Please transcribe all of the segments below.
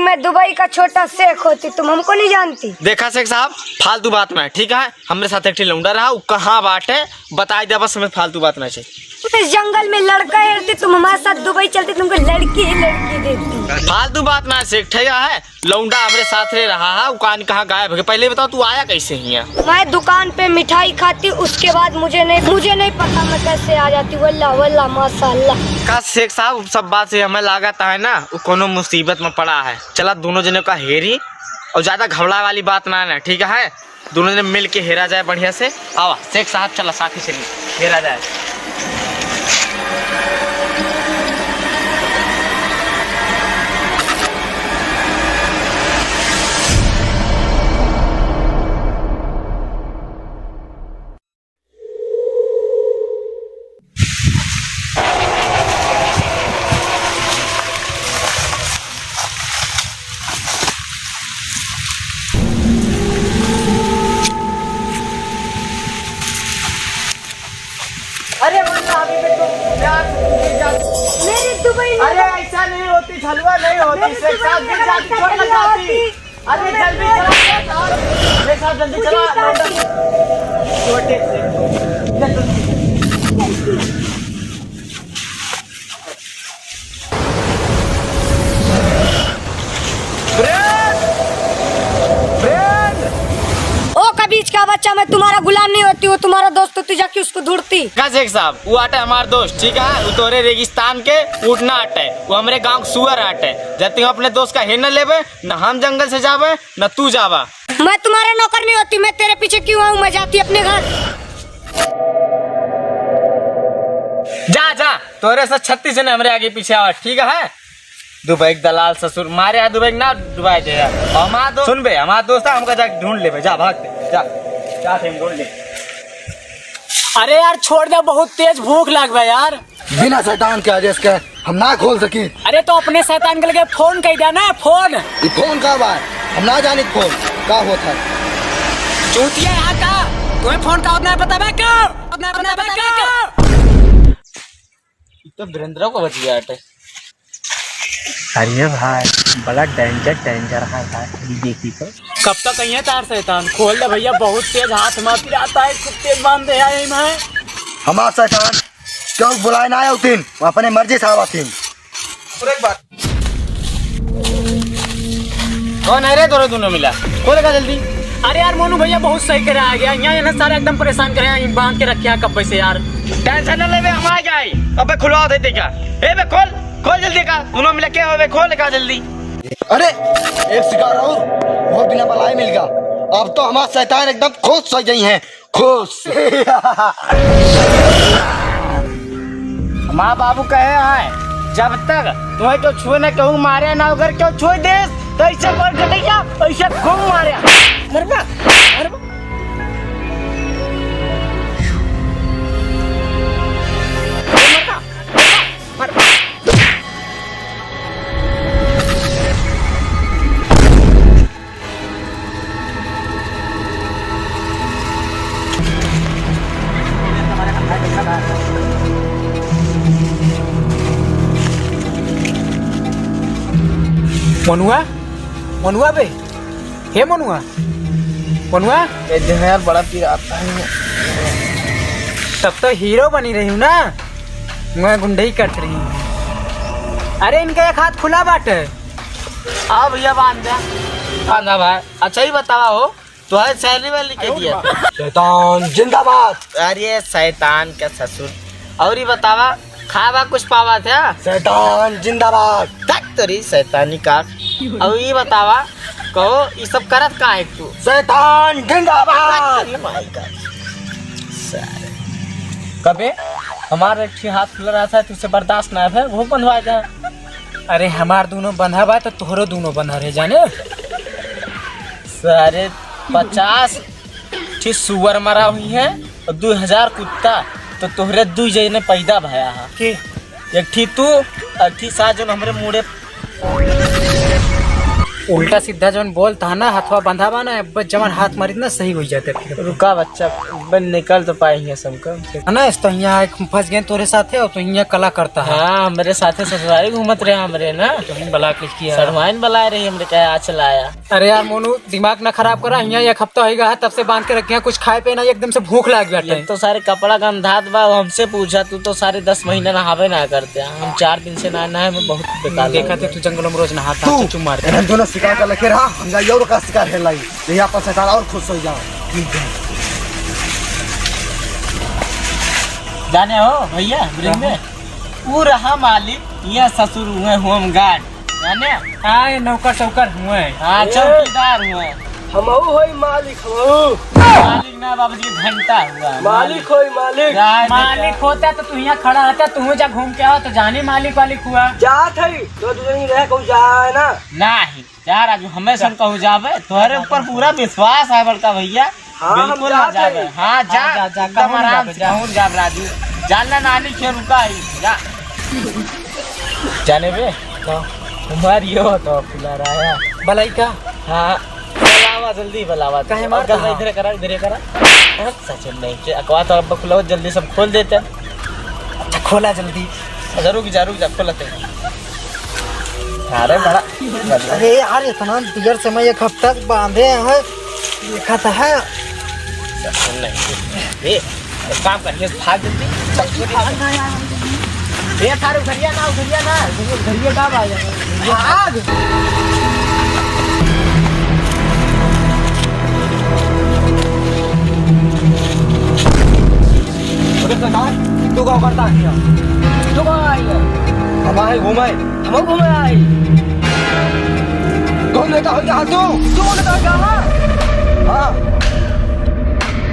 मैं दुबई का छोटा शेख होती, तुम हमको नहीं जानती। देखा शेख साहब, फालतू बात में ठीक है, हमरे साथ एक लौंडा रहा, वो कहाँ बाटे बता दे, बस हमें फालतू बात में चाहिए। इस जंगल में लड़का हेरती, तुम हमारे साथ दुबई चलती, तुमको लड़की ही लड़की देती। फालतू बात ना शेख, ठैया है लौंडा हमरे साथ रह रहा है, वो कहाँ गायब है? पहले बताओ तू आया कैसे यहाँ? मैं दुकान पे मिठाई खाती, उसके बाद मुझे नहीं पता मैं कैसे आ जाती। वल्लाह वल्लाह माशाल्लाह। का शेख साहब, सब बात से हमें लागत है ना वो कोनो मुसीबत में पड़ा है। चला दोनों जने का हेरी, और ज्यादा घबरा वाली बात ना है, ठीक है? दोनों जने मिल के हेरा जाए बढ़िया से। आवा शेख साहब, चला साथी चलिए हेरा जाए। अरे मेरी दुबई में अरे ऐसा नहीं होती, हलवा नहीं होती शेख साहब, अरे जल्दी चला शेख साहब, जल्दी चला। छोटे बीच का बच्चा, मैं तुम्हारा गुलाम नहीं होती, वो तुम्हारा दोस्त होती, जाके उसको ढूंढती। का शेख साहब, वो आटे हमारा दोस्त, ठीक है? वो तोरे रेगिस्तान के उठना आटे, वो हमारे गांव सुअर आटे। जब तुम अपने दोस्त का हेर न लेबे, न हम जंगल से जावे न तू जावा। मैं तुम्हारा नौकर नहीं होती, मैं तेरे पीछे क्यों आऊँ? मैं जाती अपने घर। जा जा, तोरे से 36 जने हमारे आगे पीछे आवा, ठीक है? दुबई दलाल ससुर मारे आ, दुबई ना डुबाई दे। हमारा दोस्त सुन बे, हमारा दोस्त है, हमका जाके ढूंढ ले, जा भाग दे, जा ढूंढ ले। अरे यार छोड़ दे, बहुत तेज भूख लग गया यार। बिना शैतान के आदेश के हम ना खोल सकी। अरे तो अपने शैतान के लगे फोन कह दिया ना, फोन। ये फोन का बात हम ना जानी, फोन का होता है। चूतिया यहाँ का, तुम्हें फोन का उतना पता है क्या? तो वीरेंद्र को बच गया आटे। अरे भाई बड़ा डेंजर है भाई, देखी तो कब तक कहीं है तार शैतान? खोल दे भैया, बहुत तेज हाथ में पिराता है, खूब तेज बांध दे है मैं। हमारा शैतान क्यों बुलाए ना आया तीन, अपने मर्जी से आवा तीन। एक बात, कौन है रे तोरे दोनों मिला? खोलेगा जल्दी। अरे यार मोनू भैया बहुत सही करे आ गया, यहाँ सारे एकदम परेशान करे हैं, बांध के रखे हैं कब से यार। टेंशन न ले बे, हम आ गए। अबे खुलवा देते क्या? ए बे खोल जल्दी का, दोनों मिला क्या होवे? खोल का जल्दी। अरे एक शिकार और वो बिना बलाई मिल गया। अब तो हमारा शैतान एकदम खुश हो गई है, खुश। माँ बाबू कहे हैं जब तक तुम्हें क्यों छुए न कहूँ मारे ना, अगर क्यों छुए देश तो ऐसे बोल गया, ऐसे खूब मारे मरबा। मनुआ बे, हे मनुआ यार बड़ा पीर आता है। तब तो हीरो बनी रही हूँ ना, मैं गुंडई कट रही हूँ। अरे इनका एक हाथ खुला बाटे। हाँ भैया बांधा भाई। अच्छा ही बतावा हो, तो है सैलरी वाली के दिया? शैतान जिंदाबाद। अरे शैतान का ससुर। और ही बतावा, खावा कुछ पावा था? शैतान जिंदाबाद। तक तोरी शैतानी का। और ये बतावा, कहो ये सब करत का है तू? शैतान जिंदाबाद। कबे हमारा एक हाथ खुल रहा था, तुझसे बर्दाश्त ना है, वो बंधवा जा। अरे हमार दोनों बंधा बा तो तोहरो दोनों बंधा रहे जाने। सारे 50 ठीक सुअर मरा हुई है और 2000 कुत्ता, तो तोहरे 2 जने पैदा भया है के? एक ठी तू, एक ठी सा जो हमरे मुड़े उल्टा सीधा जवन बोलता है ना, हाथवा बंधा बा ना, बस जवन हाथ मारी ना सही हो जाते फिर। रुका बच्चा, बन निकल तो पाई है सबको। है ना, इस तो यहाँ फंस गए तोरे साथ है और तो यहाँ कला करता है। हाँ, मेरे साथे ससुरारी घूमत रहे हमरे ना, बला के किया सरवाइन बलाए रही हमरे, क्या आज चलाया। अरे यार मोनू, दिमाग ना खराब करा, यहाँ एक हफ्ता होगा तब से बांध के रखे हैं, कुछ खाए पे ना, एकदम से भूख लग ये गया। तो सारे कपड़ा गंधात बा, हमसे पूछा तू तो सारे 10 महीने नहावे ना करते, हम 4 दिन से ना है, बहुत बेकार। देखा थे तू जंगलों में रोज नहाता तू चुम मार हम दोनों शिकार कर लगे रहा, हम जा और का शिकार है लाई, यहाँ पर शैतान और खुश हो जाओ। जाने हो भैया ब्रिज में वो रहा मालिक, ये ससुर हुए होम गार्ड, जाने। हाँ, ये नौकर चौकर हुए। हाँ, चौकीदार हुए। हमहू होई मालिक, हमहू मालिक ना बाबूजी, घंटा हुआ मालिक होई मालिक। मालिक होता तो तू यहाँ खड़ा रहता, तू जा घूम के आओ तो जाने मालिक वालिक हुआ। जात है तो दूसरी रह कहूँ जाए ना। नहीं यार, आज हमें सन कहूँ जावे, तुम्हारे ऊपर पूरा विश्वास है बड़का भैया। हाँ, हम बिल्कुल ना जात जावे। है। हाँ, जा हाँ, जा, एकदम कहूँ आराम जावे, से जा। कहूँ जा राजू, जानना नानी के रुका ही जा। जाने बे तुम्हारी हो तो फुला रहा है भलाई का। हाँ, बलावा जल्दी बलावा। काहे मारता गल है? इधर करा, इधर करा। सच नहीं के अकवा तो अब खुला, जल्दी सब खोल देते। अच्छा खोला जल्दी। अच्छा रुक जा खोलते। अरे बड़ा, अरे यार इतना देर से मैं एक हफ्ता से बांधे है, लिखा था है। सुन नहीं ये काम करिए, भाग जल्दी। ये थारे उधरिया ना उधरिया कहाँ आ जाएगा। तू क्या करता है? तो आएगा हम आए घूमे, हम घूमे आई। कौन लेता हो जहाँ तू? तू लेता है कहाँ? हाँ,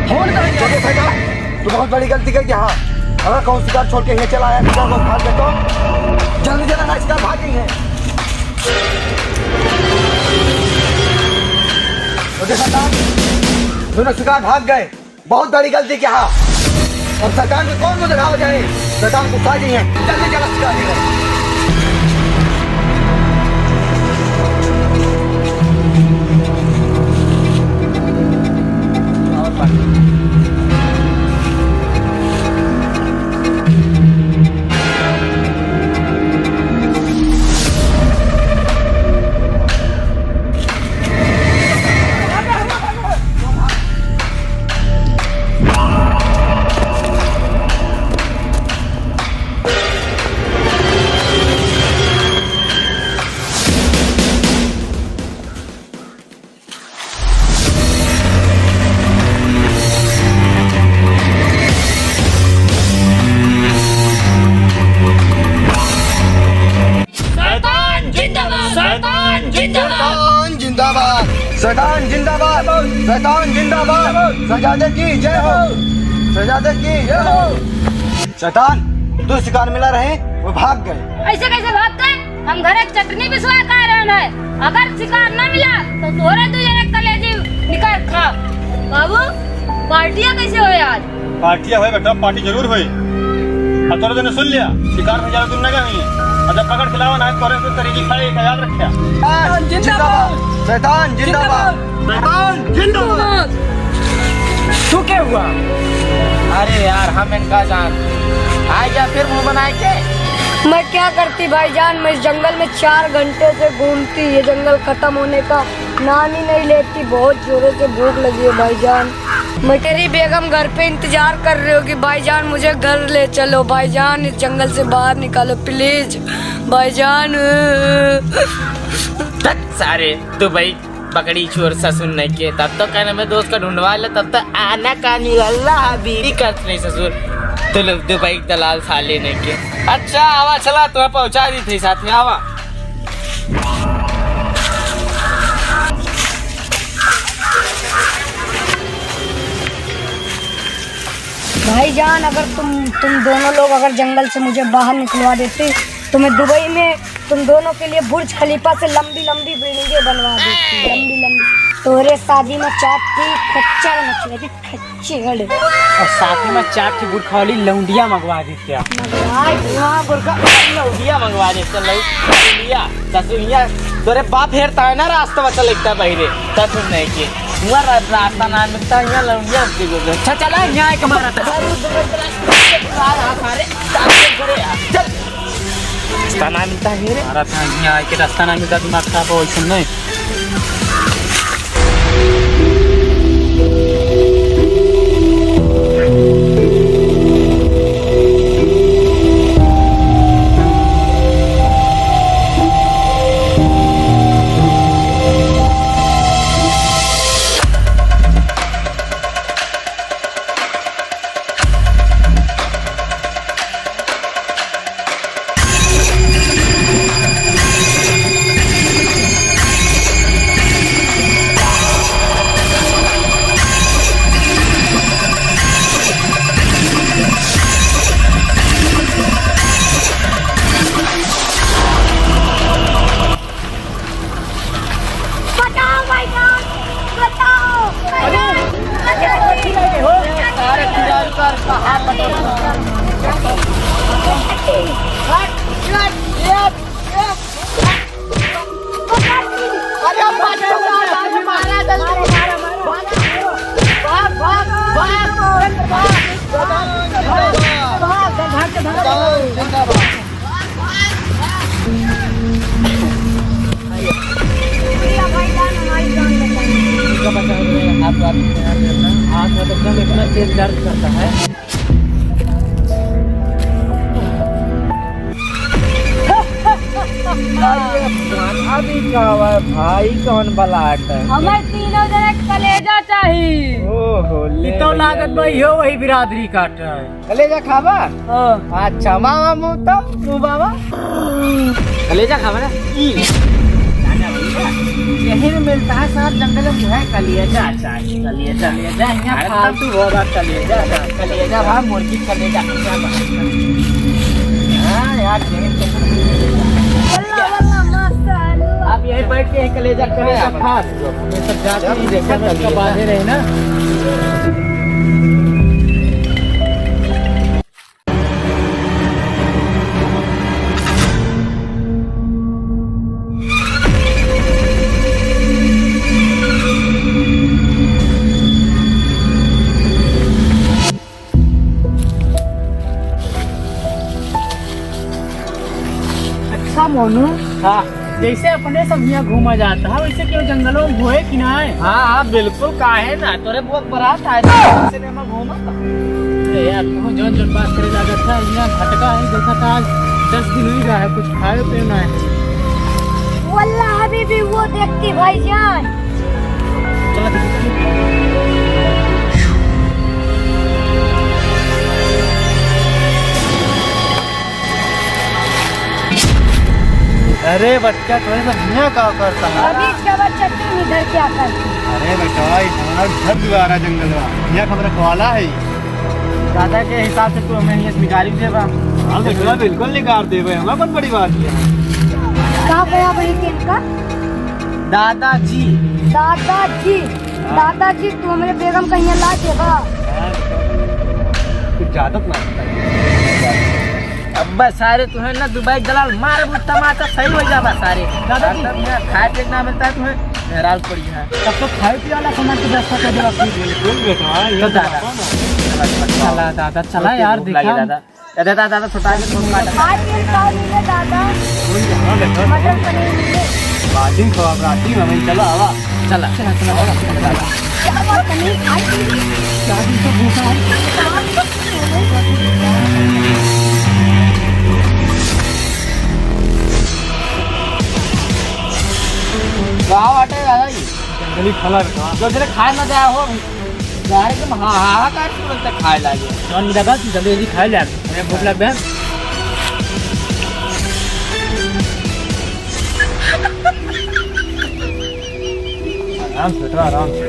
हो लेता है छोटे शैतान, तू बहुत बड़ी गलती कर यहाँ। अगर कौन शिकार छोड़ के यहाँ चला आया, शिकार को भाग दे तो जल्दी जल्दी ना शिकार भागेंगे। छोटे शैतान, दोनों शिकार भाग गए, बहुत बड़ी गलती किया। अब शैतान को कौन मुझे हो जाए? शैतान को खा है, जल्दी चला शिकार है। शैतान जिंदाबाद, शैतान जिंदाबाद, शैतान जिंदाबाद। सजादे की जय हो, सजादे की जय हो। शैतान, दो शिकार मिला रहे, वो भाग गए। ऐसे कैसे भाग गए? हम घर एक चटनी पिसवा कर रहे हैं, अगर शिकार न मिला तो तोरे तुझे कलेजी निकाल खा। बाबू, पार्टियां कैसे हो आज? पार्टियां हुए बेटा, पार्टी जरूर हुई। अब तोरे तूने सुन लिया, शिकार में ज्यादा दूर न गई। और जब पकड़ खिलावा ना तोरे से तरीकी खाई का याद रखिया। शैतान जिंदाबाद, शैतान जिंदाबाद, शैतान जिंदाबाद। तू क्या हुआ? अरे यार, हम इनका जान आ गया, फिर मुंह बनाए के। मैं क्या करती भाईजान, मैं इस जंगल में 4 घंटे से घूमती, ये जंगल खत्म होने का नाम ही नहीं लेती। बहुत जोरों से भूख लगी है भाईजान। मैं तेरी बेगम घर पे इंतजार कर रही होगी भाईजान, मुझे घर ले चलो भाईजान, इस जंगल से बाहर निकालो प्लीज भाईजान। सारे दुबई पकड़ी चोर ससुर नहीं के, तब तो कहने में दोस्त का ढूंढवा ले, तब तो आना का निकलना हबीबी करते नहीं ससुर, तो लोग दुबई दलाल साले नहीं के। अच्छा आवा, चला तुम्हें पहुंचा दी थी साथ में, आवा। भाईजान, अगर तुम दोनों लोग अगर जंगल से मुझे बाहर निकलवा देते तो मैं दुबई में तुम दोनों के लिए बुर्ज खलीफा से लंबी लंबी बिल्डिंगें बनवा देती, लंबी लंबी। तोरे शादी में चाट की खच्चर मचले थी, खच्चर। और साथ में 4 की बुरखा वाली लौंडिया मंगवा दी क्या? लौडिया मंगवा दे, लौडिया ससुरिया तोरे बाप हेरता है ना रास्ता बचा लिखता है बहिरे तब तुम नहीं किए हुआ रास्ता ना मिलता यहाँ लौंडिया अच्छा चला यहाँ एक हमारा था रास्ता ना मिलता है हमारा था यहाँ के रास्ता ना मिलता दिमाग खराब हो वैसे नहीं हाथ में एकदम इतना तेज दर्द करता है अभी का भाई कौन बलाट है हमें तीनों जने कलेजा चाहिए। ओहो तो लागत भाई हो वही बिरादरी काट रहा है कलेजा खावा अच्छा मामा मुँह तो मुँह बाबा कलेजा खावा ना यही में मिलता है साथ जंगल में जो है कलेजा चाहिए कलेजा यहाँ फालतू होगा कलेजा भाई मुर्गी कलेजा हाँ यार आप यहीं बैठ के कलेजा कलेजा खा ये सब जाते ही देखा उसका बाधे रहे ना अच्छा मोनू हाँ जैसे अपने सब यहाँ घूमा जाता है वैसे क्यों जंगलों में घूमे कि ना है हाँ बिल्कुल काहे ना तोरे बहुत बारात आए थे में घूमा यार तू जोन जोन बात करे जाता था यहाँ भटका है देखा था आज 10 दिन हुई रहा है कुछ खाए पीना है वल्लाह अभी भी वो देखती भाईजान अरे बच्चा थोड़ा सा भैया क्या करता है अभी इसका बच्चा तुम इधर क्या करती। अरे बेटा इतना घर द्वारा जंगल में यह खबर वाला है दादा के हिसाब से तू हमें ये निकाली देगा हाँ बेटा बिल्कुल निकाल दे भाई हमारा बहुत बड़ी बात है कहाँ गया बड़ी थी इनका दादाजी दादाजी तू हमारे बेगम का यहाँ ला देगा कुछ ज्यादा ना अब्बा सारे तुम्हें ना दुबई दलाल मार टमाटर सही हो जाबा सारे दादाजी खाए पे ना मिलता है तुम्हें हैरान पड़ी है तब तो खाए पिए वाला सामान की व्यवस्था कर देगा बिल्कुल बेटा तो दादा दादा चला यार देखा दादा छोटा आज ये खाओ मिले दादा मटर पनीर मिले बाटिंग खवा बाटिंग हमें चला आवा चला क्या बात पनीर खाई गाँव आटे दादाजी जंगली फला बेटा जो जरा खाए ना जाए हो एकदम हाहाकार तुरंत खाए लागे जौन दादा जल्दी जल्दी खाए ले हमें भूख लग गया आराम से बेटा आराम से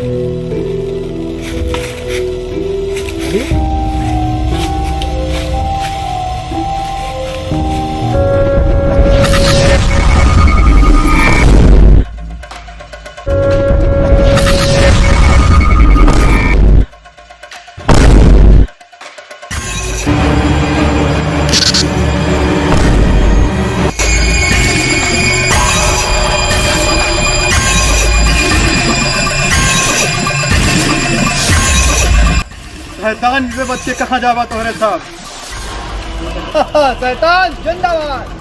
शैतान के बच्चे कहाँ जावा तोहरे सब। शैतान जिंदाबाद।